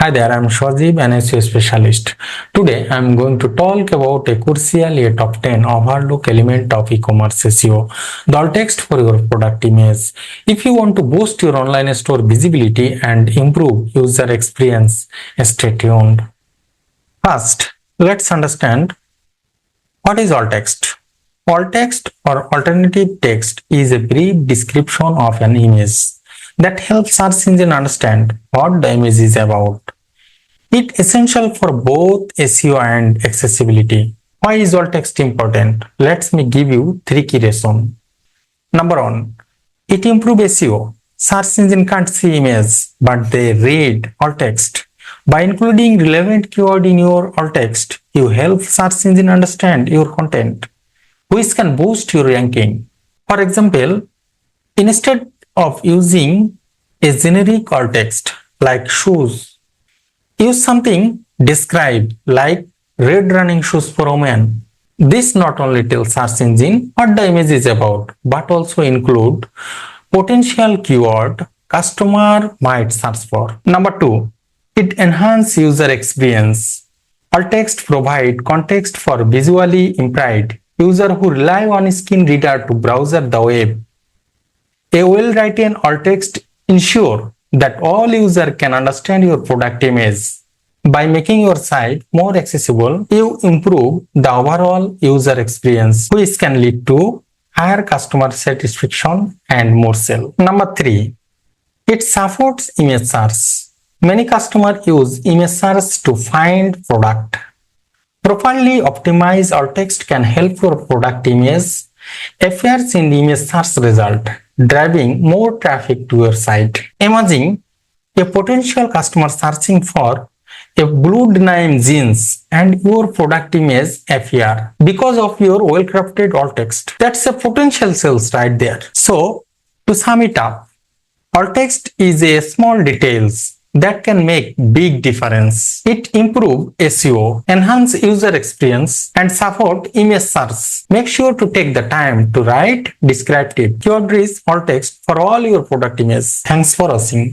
Hi there, I'm Sajib, an SEO specialist. Today, I'm going to talk about a crucial yet top 10 overlooked element of e-commerce SEO, the alt text for your product image. If you want to boost your online store visibility and improve user experience, stay tuned. First, let's understand what is alt text. Alt text or alternative text is a brief description of an image that helps search engine understand what the image is about. It's essential for both SEO and accessibility. Why is alt text important? Let me give you 3 key reasons. Number 1. It improves SEO. Search engine can't see image, but they read alt text. By including relevant keyword in your alt text, you help search engine understand your content, which can boost your ranking. For example, instead of using a generic alt text like shoes, use something described like red running shoes for women. This not only tells search engine what the image is about, but also include potential keyword customer might search for. Number 2. It enhances user experience. Alt text provide context for visually impaired user who rely on screen reader to browse the web. A well-written alt text ensure that all users can understand your product image. By making your site more accessible, you improve the overall user experience, which can lead to higher customer satisfaction and more sales. Number 3. It supports image search. Many customers use image search to find product. Properly optimized alt text can help your product image appears in the image search result, driving more traffic to your site. Imagine a potential customer searching for a blue denim jeans and your product image appear because of your well-crafted alt text. That's a potential sales right there. So, to sum it up, alt text is a small details that can make big difference. It improve SEO, enhance user experience and support image search. Make sure to take the time to write descriptive keyword-rich alt text for all your product images. Thanks for watching.